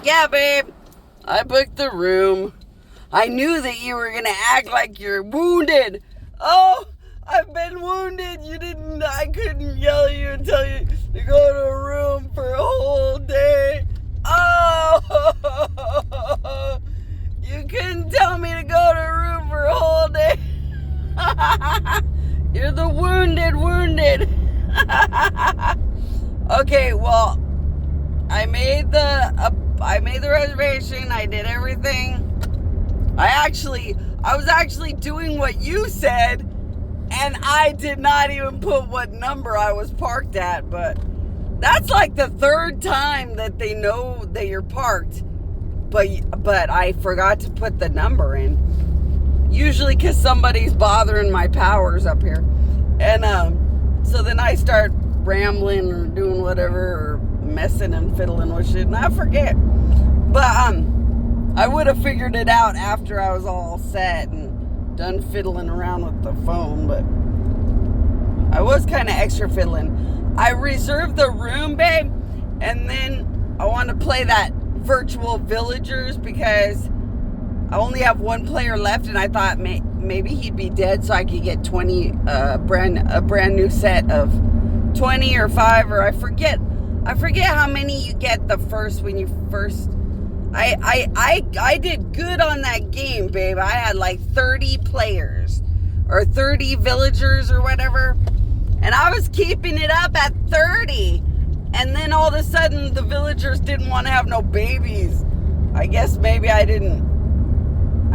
yeah, babe, I booked the room. I knew that you were going to act like you're wounded. Oh, I've been wounded. I couldn't yell at you and tell you to go to a room for a whole day. Oh, you couldn't tell me to go to a room for a whole day. You're the wounded. Okay, well, I made the reservation. I did everything. I was actually doing what you said, and I did not even put what number I was parked at, but that's like the third time that they know that you're parked, but I forgot to put the number in. Usually because somebody's bothering my powers up here. And so then I start rambling or doing whatever, or messing and fiddling with shit, and I forget. But I would have figured it out after I was all set and done fiddling around with the phone, but I was kind of extra fiddling. I reserved the room, babe, and then I want to play that virtual villagers because I only have one player left, and I thought maybe he'd be dead so I could get 20 a brand new set of 20 or 5, or I forget how many you get the first when you first. I did good on that game, babe. I had like 30 players or 30 villagers or whatever, and I was keeping it up at 30, and then all of a sudden the villagers didn't want to have no babies. I guess maybe I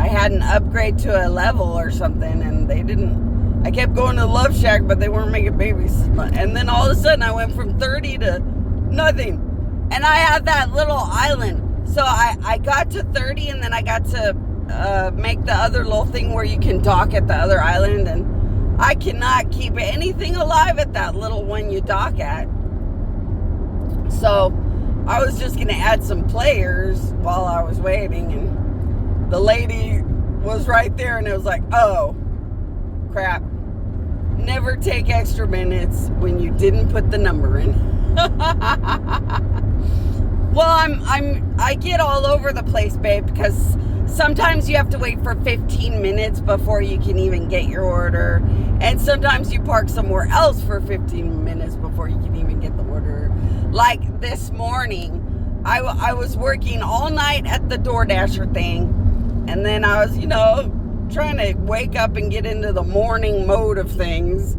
had an upgrade to a level or something, and they didn't. I kept going to Love Shack, but they weren't making babies. And then all of a sudden I went from 30 to nothing, and I had that little island. So I got to 30, and then I got to make the other little thing where you can dock at the other island, and I cannot keep anything alive at that little one you dock at. So I was just going to add some players while I was waiting, and the lady was right there, and it was like, oh, crap. Never take extra minutes when you didn't put the number in. Well, I get all over the place, babe, because sometimes you have to wait for 15 minutes before you can even get your order, and sometimes you park somewhere else for 15 minutes before you can even get the order. Like this morning, I was working all night at the DoorDasher thing, and then I was, trying to wake up and get into the morning mode of things,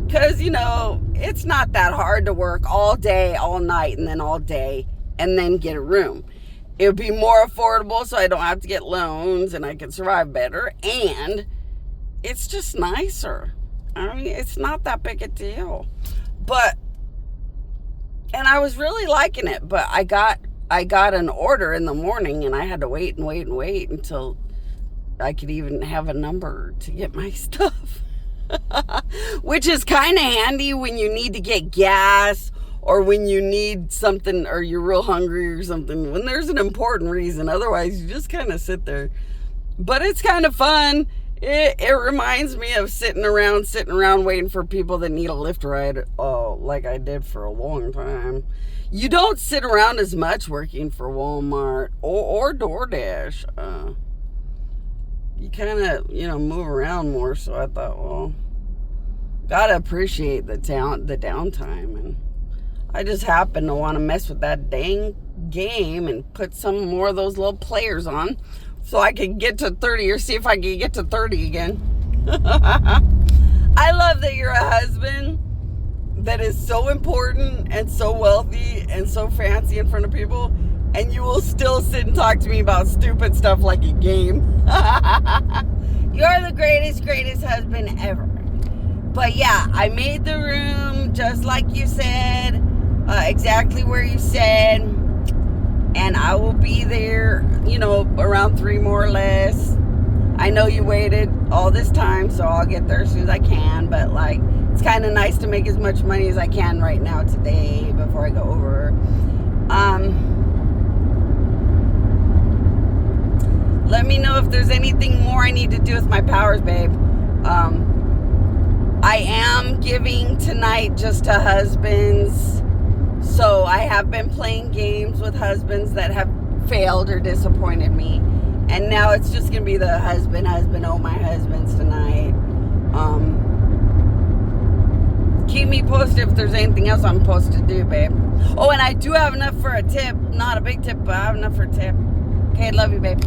because, it's not that hard to work all day, all night, and then all day, and then get a room. It would be more affordable, so I don't have to get loans, and I can survive better, and it's just nicer. I mean, it's not that big a deal. And I was really liking it, but I got an order in the morning, and I had to wait until I could even have a number to get my stuff. Which is kind of handy when you need to get gas, or when you need something, or you're real hungry or something, when there's an important reason. Otherwise, you just kind of sit there. But it's kind of fun. It reminds me of sitting around waiting for people that need a Lyft ride, like I did for a long time. You don't sit around as much working for Walmart or DoorDash. You kind of, move around more. So I thought, well, gotta appreciate the downtime. And I just happened to want to mess with that dang game and put some more of those little players on so I could get to 30, or see if I can get to 30 again. I love that you're a husband that is so important and so wealthy and so fancy in front of people, and you will still sit and talk to me about stupid stuff like a game. You're the greatest husband ever. But yeah, I made the room just like you said, exactly where you said, and I will be there, around 3 more or less. I know you waited all this time, so I'll get there as soon as I can, but it's kind of nice to make as much money as I can right now today before I go over. Let me know if there's anything more I need to do with my powers, babe. I am giving tonight just to husbands. So I have been playing games with husbands that have failed or disappointed me. And now it's just going to be the husband, oh, my husband's tonight. Keep me posted if there's anything else I'm supposed to do, babe. Oh, and I do have enough for a tip. Not a big tip, but I have enough for a tip. Okay, love you, babe.